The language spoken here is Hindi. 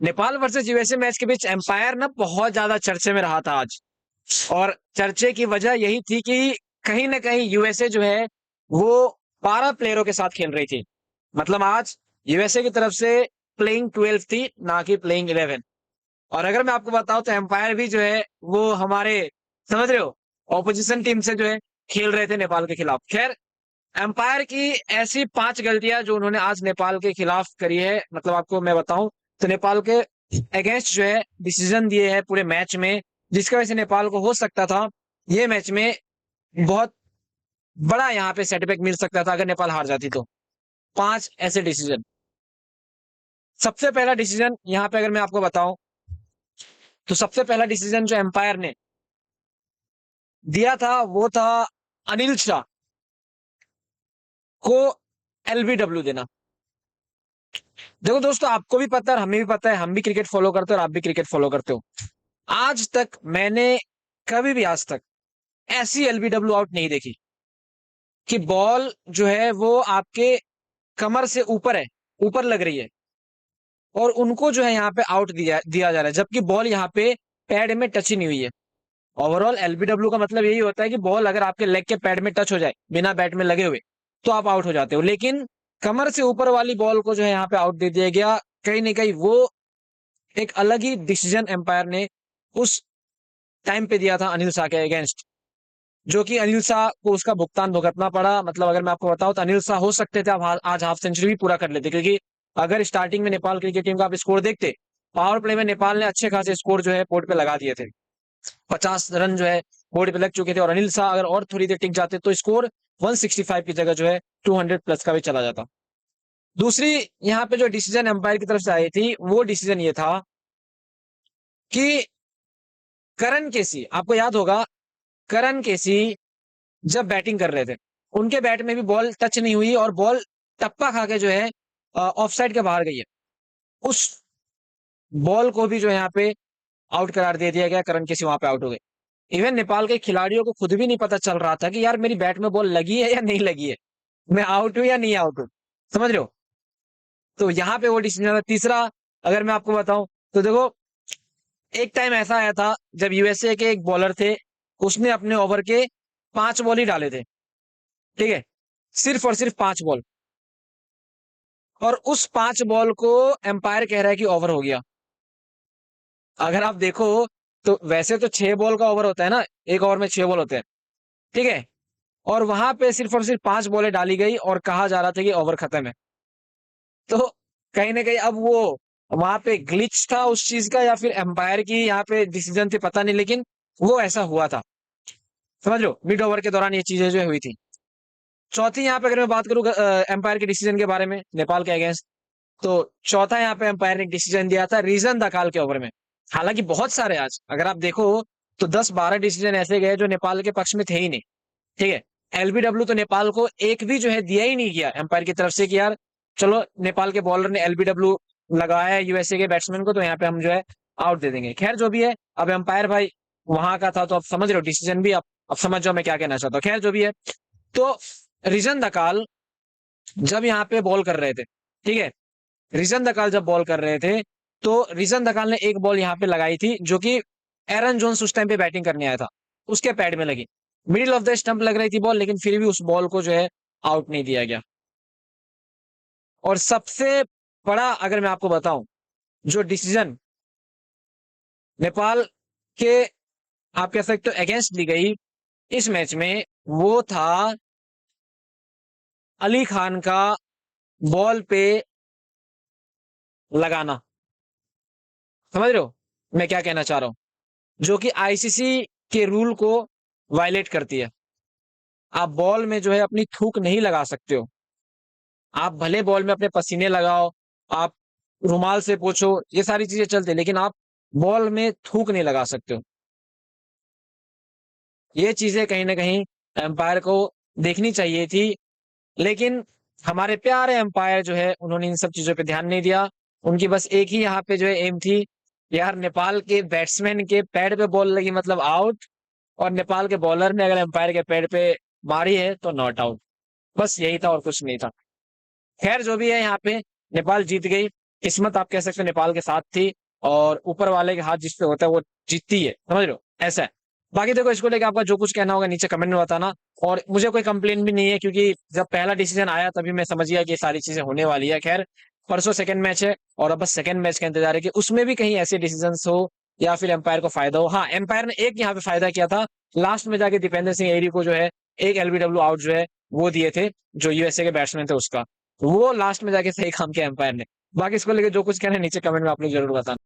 नेपाल वर्सेस यूएसए मैच के बीच एम्पायर ना बहुत ज्यादा चर्चे में रहा था आज। और चर्चे की वजह यही थी कि कहीं ना कहीं यूएसए जो है वो 12 प्लेयरों के साथ खेल रही थी। मतलब आज यूएसए की तरफ से प्लेइंग 12 थी, ना कि प्लेइंग 11। और अगर मैं आपको बताऊं तो एम्पायर भी जो है वो हमारे, समझ रहे हो, ऑपोजिशन टीम से जो है खेल रहे थे नेपाल के खिलाफ। खैर, एम्पायर की ऐसी 5 गलतियां जो उन्होंने आज नेपाल के खिलाफ करी है, मतलब आपको मैं बताऊं तो नेपाल के अगेंस्ट जो है डिसीजन दिए हैं पूरे मैच में, जिसकी वजह से नेपाल को हो सकता था ये मैच में बहुत बड़ा यहाँ पे सेटबैक मिल सकता था अगर नेपाल हार जाती तो। 5 ऐसे डिसीजन। सबसे पहला डिसीजन यहाँ पे अगर मैं आपको बताऊं तो सबसे पहला डिसीजन जो एम्पायर ने दिया था वो था अनिल शाह को एलबीडब्ल्यू देना। देखो दोस्तों, आपको भी पता है, हमें भी पता है, हम भी क्रिकेट फॉलो करते हो और आप भी क्रिकेट फॉलो करते हो। आज तक मैंने कभी भी आज तक ऐसी एलबीडब्ल्यू आउट नहीं देखी कि बॉल जो है वो आपके कमर से ऊपर है, ऊपर लग रही है, और उनको जो है यहाँ पे आउट दिया दिया जा रहा है, जबकि बॉल यहाँ पे पैड में टच ही नहीं हुई है। ओवरऑल एलबीडब्ल्यू का मतलब यही होता है कि बॉल अगर आपके लेग के पैड में टच हो जाए बिना बैट में लगे हुए तो आप आउट हो जाते हो, लेकिन कमर से ऊपर वाली बॉल को जो है यहाँ पे आउट दे दिया गया। कहीं ना कहीं वो एक अलग ही डिसीजन एम्पायर ने उस टाइम पे दिया था अनिल शाह के अगेंस्ट, जो कि अनिल शाह को उसका भुगतान भुगतना पड़ा। मतलब अगर मैं आपको बताऊं तो अनिल शाह हो सकते थे आज हाफ सेंचुरी भी पूरा कर लेते, क्योंकि अगर स्टार्टिंग में नेपाल क्रिकेट टीम का आप स्कोर देखते, पावर प्ले में नेपाल ने अच्छे खासे स्कोर जो है बोर्ड पे लगा दिए थे। 50 रन जो है बोर्ड पे लग चुके थे, और अनिल शाह अगर और थोड़ी देर टिक जाते तो स्कोर 165 की जगह जो है 200 प्लस का भी चला जाता। दूसरी यहाँ पे जो डिसीजन एम्पायर की तरफ से आई थी वो डिसीजन ये था कि करण केसी, आपको याद होगा करण केसी जब बैटिंग कर रहे थे उनके बैट में भी बॉल टच नहीं हुई और बॉल टप्पा खा के जो है ऑफ साइड के बाहर गई है। उस बॉल को भी जो है यहाँ पे आउट करार दे दिया गया, करण केसी वहां पे आउट हो गए। इवन नेपाल के खिलाड़ियों को खुद भी नहीं पता चल रहा था कि यार मेरी बैट में बॉल लगी है या नहीं लगी है, मैं आउट हूं या नहीं आउट हूं, समझ रहे हो। तो यहाँ पे वो डिसीजन था। तीसरा अगर मैं आपको बताऊं तो देखो, एक टाइम ऐसा आया था जब यूएसए के एक बॉलर थे, उसने अपने ओवर के 5 बॉल ही डाले थे, ठीक है, सिर्फ और सिर्फ 5 बॉल, और उस 5 बॉल को एम्पायर कह रहा है कि ओवर हो गया। अगर आप देखो तो वैसे तो 6 बॉल का ओवर होता है ना, एक ओवर में 6 बॉल होते हैं, ठीक है, और वहां पे सिर्फ और सिर्फ 5 बॉलें डाली गई और कहा जा रहा था कि ओवर खत्म है। तो कहीं ना कहीं अब वो वहां पे ग्लिच था उस चीज का या फिर एम्पायर की यहाँ पे डिसीजन थे, पता नहीं, लेकिन वो ऐसा हुआ था, समझ लो, मिड ओवर के दौरान ये चीजें जो हुई थी। चौथी यहाँ पे अगर मैं बात करूँ एम्पायर के डिसीजन के बारे में नेपाल के अगेंस्ट, तो चौथा यहाँ पे एम्पायर ने डिसीजन दिया था रीजन दकाल के ओवर में। हालांकि बहुत सारे आज अगर आप देखो तो 10-12 डिसीजन ऐसे गए जो नेपाल के पक्ष में थे ही नहीं, ठीक है। एलबीडब्ल्यू तो नेपाल को एक भी जो है दिया ही नहीं गया एम्पायर की तरफ से कि यार चलो नेपाल के बॉलर ने एलबीडब्ल्यू लगाया है यूएसए के बैट्समैन को तो यहाँ पे हम जो है आउट दे देंगे। खैर जो भी है, अब एम्पायर भाई वहां का था तो आप समझ रहे हो डिसीजन भी, अब समझ जाओ मैं क्या कहना चाहता हूँ। खैर जो भी है, तो रिजन दकाल जब यहाँ पे बॉल कर रहे थे, ठीक है, रिजन दकाल जब बॉल कर रहे थे तो रिजन दकाल ने एक बॉल यहाँ पे लगाई थी जो कि एरन जोन्स उस टाइम पे बैटिंग करने आया था, उसके पैड में लगी, मिडिल ऑफ द स्टंप लग रही थी बॉल, लेकिन फिर भी उस बॉल को जो है आउट नहीं दिया गया। और सबसे बड़ा अगर मैं आपको बताऊं जो डिसीजन नेपाल के, आप कह सकते हो, अगेंस्ट ली गई इस मैच में, वो था अली खान का बॉल पे लगाना। समझ रहे हो मैं क्या कहना चाह रहा हूं, जो कि आईसीसी के रूल को वायलेट करती है। आप बॉल में जो है अपनी थूक नहीं लगा सकते हो, आप भले बॉल में अपने पसीने लगाओ, आप रुमाल से पोछो, ये सारी चीजें चलती है, लेकिन आप बॉल में थूक नहीं लगा सकते हो। ये चीजें कहीं ना कहीं एम्पायर को देखनी चाहिए थी, लेकिन हमारे प्यारे एम्पायर जो है उन्होंने इन सब चीजों पे ध्यान नहीं दिया। उनकी बस एक ही यहाँ पे जो है एम थी, यार नेपाल के बैट्समैन के पैड पे बॉल लगी मतलब आउट, और नेपाल के बॉलर ने अगर एम्पायर के पैड पे मारी है तो नॉट आउट। बस यही था और कुछ नहीं था। खैर जो भी है, यहाँ पे नेपाल जीत गई। किस्मत आप कह सकते हो नेपाल के साथ थी, और ऊपर वाले के हाथ जिस पे होता है वो जीतती है, समझ रहे हो, ऐसा है। बाकी देखो, इसको लेके आपका जो कुछ कहना होगा नीचे कमेंट में बताना, और मुझे कोई कंप्लेन भी नहीं है, क्योंकि जब पहला डिसीजन आया तभी मैं समझ गया कि ये सारी चीजें होने वाली है। खैर, परसों सेकंड मैच है, और अब बस सेकंड मैच का इंतजार है कि उसमें भी कहीं ऐसे डिसीजन हो या फिर एम्पायर को फायदा हो। हाँ, एम्पायर ने एक यहाँ पे फायदा किया था, लास्ट में जाके दीपेंद्र सिंह एरी को जो है एक एलबीडब्ल्यू आउट जो है वो दिए थे, जो यूएसए के बैट्समैन थे उसका, वो लास्ट में जाके सही काम किया एम्पायर ने। बाकी इसको लेके जो कुछ कहना है नीचे कमेंट में आप लोग जरूर बताना।